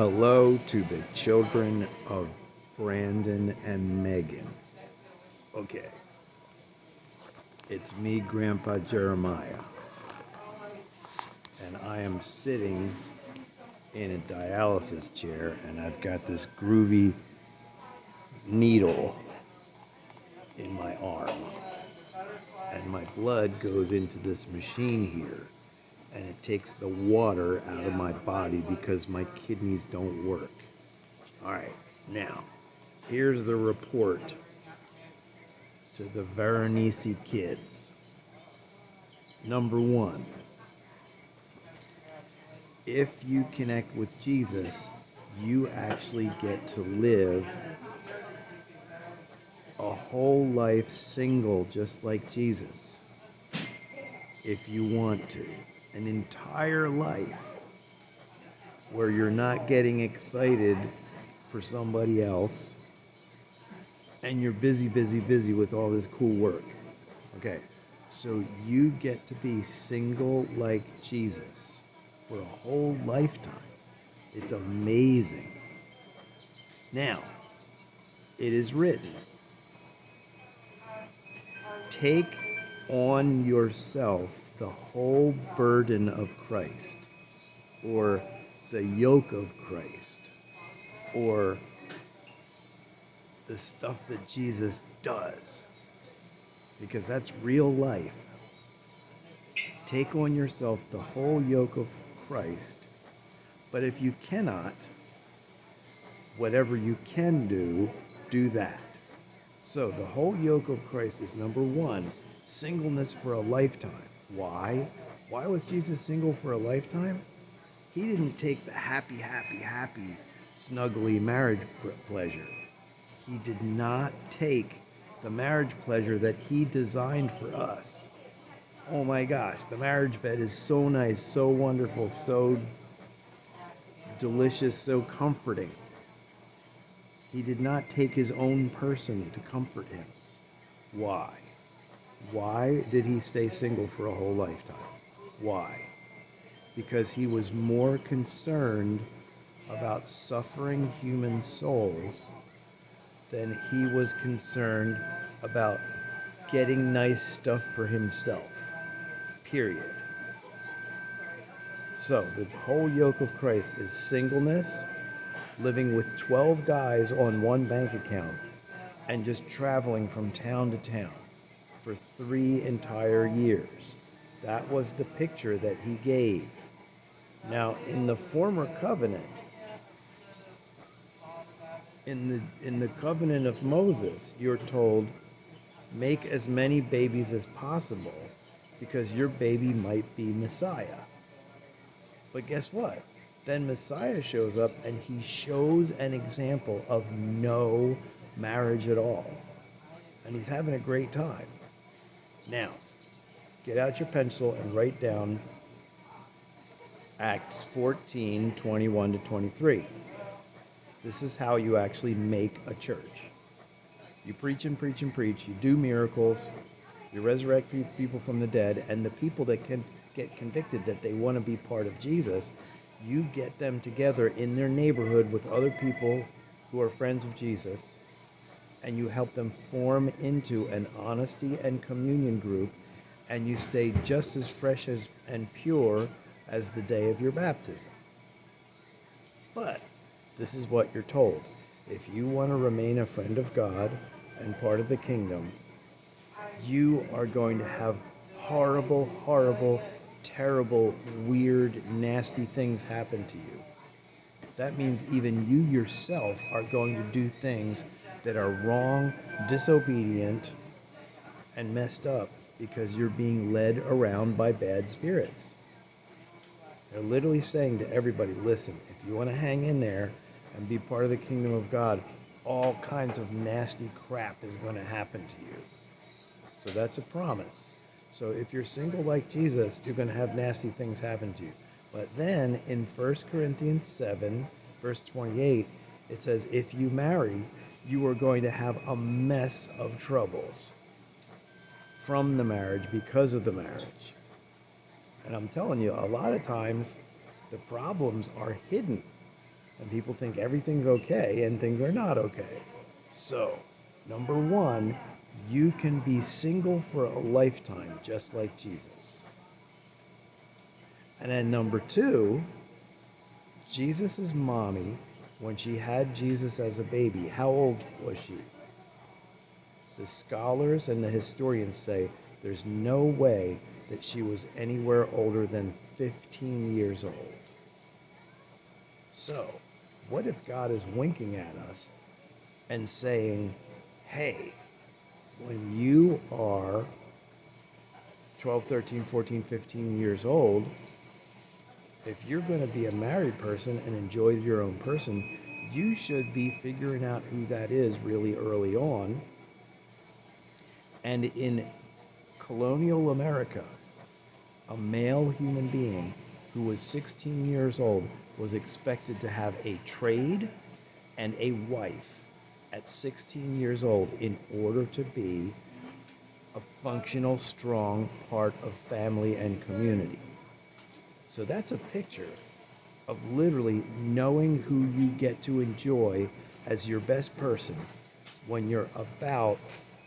Hello to the children of Brandon and Megan. Okay, it's me, Grandpa Jeremiah, and I am sitting in a dialysis chair, and I've got this groovy needle in my arm, and my blood goes into this machine here, and it takes the water out of my body because my kidneys don't work. All right, now, here's the report to the VERONESI kids. Number one, if you connect with Jesus, you actually get to live a whole life single just like Jesus. If you want to. An entire life where you're not getting excited for somebody else and you're busy with all this cool work. Okay, so you get to be single like Jesus for a whole lifetime. It's amazing. Now, it is written, take on yourself the whole burden of Christ, or the yoke of Christ, or the stuff that Jesus does, because that's real life. Take on yourself the whole yoke of Christ, but if you cannot, whatever you can do, do that. So the whole yoke of Christ is number one, singleness for a lifetime. Why? Why was Jesus single for a lifetime? He didn't take the happy, snuggly marriage pleasure. He did not take the marriage pleasure that he designed for us. Oh my gosh, the marriage bed is so nice, so wonderful, so delicious, so comforting. He did not take his own person to comfort him. Why? Why did he stay single for a whole lifetime? Why? Because he was more concerned about suffering human souls than he was concerned about getting nice stuff for himself. Period. So the whole yoke of Christ is singleness, living with 12 guys on one bank account, and just traveling from town to town for 3 entire years. That was the picture that he gave. Now, in the former covenant, in the covenant of Moses, you're told, make as many babies as possible because your baby might be Messiah. But guess what? Then Messiah shows up and he shows an example of no marriage at all. And he's having a great time. Now, get out your pencil and write down Acts 14, 21 to 23. This is how you actually make a church. You preach and preach and preach. You do miracles. You resurrect people from the dead. And the people that can get convicted that they want to be part of Jesus, you get them together in their neighborhood with other people who are friends of Jesus, and you help them form into an honesty and communion group, and you stay just as fresh and pure as the day of your baptism. But this is what you're told. If you want to remain a friend of God and part of the kingdom, you are going to have horrible, terrible, weird, nasty things happen to you. That means even you yourself are going to do things that are wrong, disobedient, and messed up because you're being led around by bad spirits. They're literally saying to everybody, listen, if you want to hang in there and be part of the kingdom of God, all kinds of nasty crap is going to happen to you. So that's a promise. So if you're single like Jesus, you're going to have nasty things happen to you. But then in 1 Corinthians 7, verse 28, it says, if you marry, you are going to have a mess of troubles from the marriage because of the marriage. And I'm telling you, a lot of times the problems are hidden. And people think everything's okay, and things are not okay. So, number one, you can be single for a lifetime, just like Jesus. And then number two, Jesus's mommy, when she had Jesus as a baby, how old was she? The scholars and the historians say there's no way that she was anywhere older than 15 years old. So, what if God is winking at us and saying, hey, when you are 12, 13, 14, 15 years old, if you're going to be a married person and enjoy your own person, you should be figuring out who that is really early on. And in colonial America, a male human being who was 16 years old was expected to have a trade and a wife at 16 years old in order to be a functional, strong part of family and community. So that's a picture of literally knowing who you get to enjoy as your best person when you're about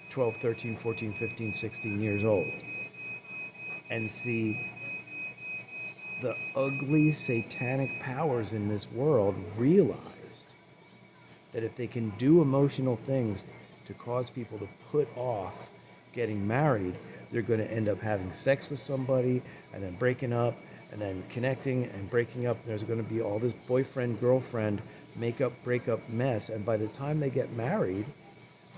12, 13, 14, 15, 16 years old. And see, the ugly satanic powers in this world realized that if they can do emotional things to cause people to put off getting married, they're going to end up having sex with somebody and then breaking up and then connecting and breaking up. There's going to be all this boyfriend, girlfriend, make-up, break-up mess. And by the time they get married,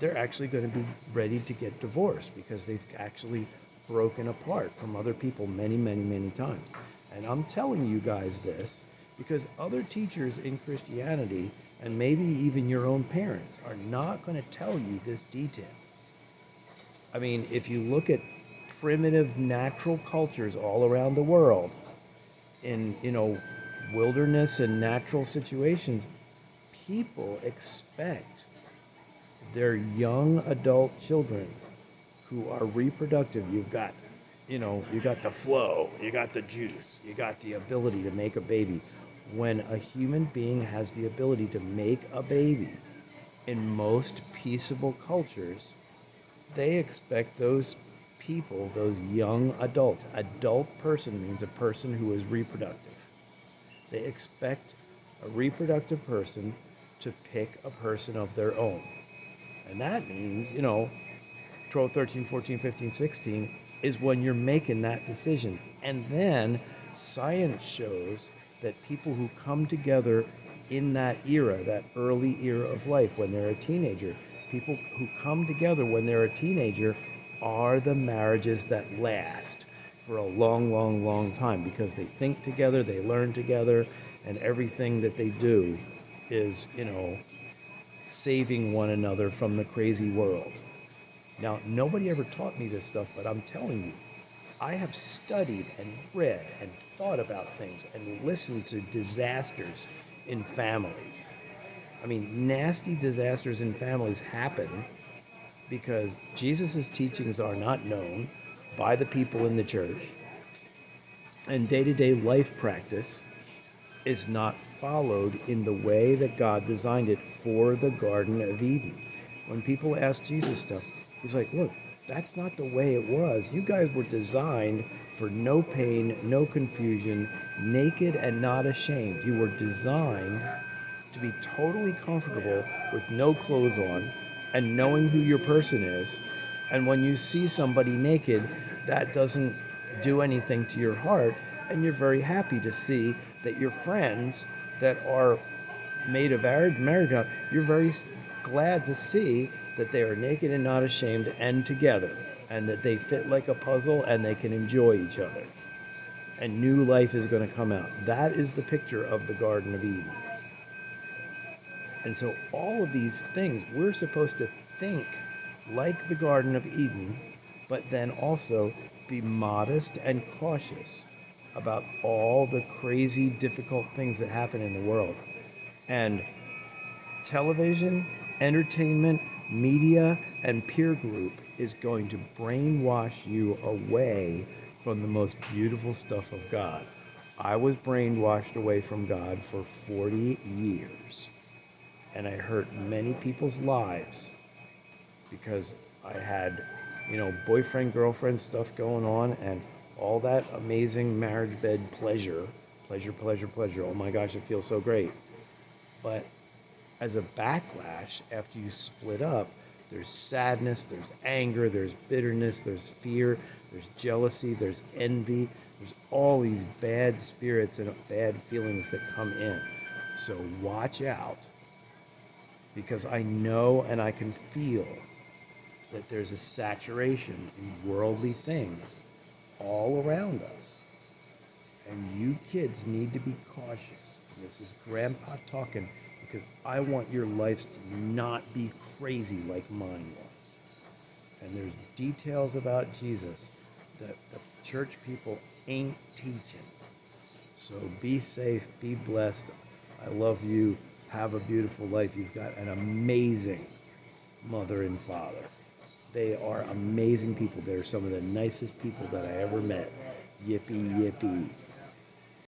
they're actually going to be ready to get divorced because they've actually broken apart from other people many, many, many times. And I'm telling you guys this because other teachers in Christianity, and maybe even your own parents, are not going to tell you this detail. I mean, if you look at primitive natural cultures all around the world, in, wilderness and natural situations, people expect their young adult children who are reproductive. You've got, you got the flow, you got the juice, you got the ability to make a baby. When a human being has the ability to make a baby, in most peaceable cultures, they expect those people, those young adults, adult person means a person who is reproductive. They expect a reproductive person to pick a person of their own. And that means, 12, 13, 14, 15, 16 is when you're making that decision. And then science shows that people who come together in that era, that early era of life when they're a teenager, people who come together when they're a teenager are the marriages that last for a long, long, long time because they think together, they learn together, and everything that they do is, saving one another from the crazy world. Now, nobody ever taught me this stuff, but I'm telling you, I have studied and read and thought about things and listened to disasters in families. I mean, nasty disasters in families happen because Jesus' teachings are not known by the people in the church, and day-to-day life practice is not followed in the way that God designed it for the Garden of Eden. When people ask Jesus stuff, he's like, look, that's not the way it was. You guys were designed for no pain, no confusion, naked and not ashamed. You were designed to be totally comfortable with no clothes on and knowing who your person is. And when you see somebody naked, that doesn't do anything to your heart, and you're very happy to see that your friends that are made of marriage, you're very glad to see that they are naked and not ashamed and together, and that they fit like a puzzle and they can enjoy each other. And new life is going to come out. That is the picture of the Garden of Eden. And so all of these things, we're supposed to think like the Garden of Eden, but then also be modest and cautious about all the crazy, difficult things that happen in the world. And television, entertainment, media, and peer group is going to brainwash you away from the most beautiful stuff of God. I was brainwashed away from God for 40 years, and I hurt many people's lives because I had, boyfriend, girlfriend stuff going on and all that amazing marriage bed pleasure, pleasure, pleasure, pleasure. Oh my gosh, it feels so great. But as a backlash, after you split up, there's sadness, there's anger, there's bitterness, there's fear, there's jealousy, there's envy, there's all these bad spirits and bad feelings that come in. So watch out, because I know and I can feel that there's a saturation in worldly things all around us. And you kids need to be cautious. And this is Grandpa talking, because I want your lives to not be crazy like mine was. And there's details about Jesus that the church people ain't teaching. So be safe, be blessed. I love you. Have a beautiful life. You've got an amazing mother and father. They are amazing people. They're some of the nicest people that I ever met. Yippee, yippee.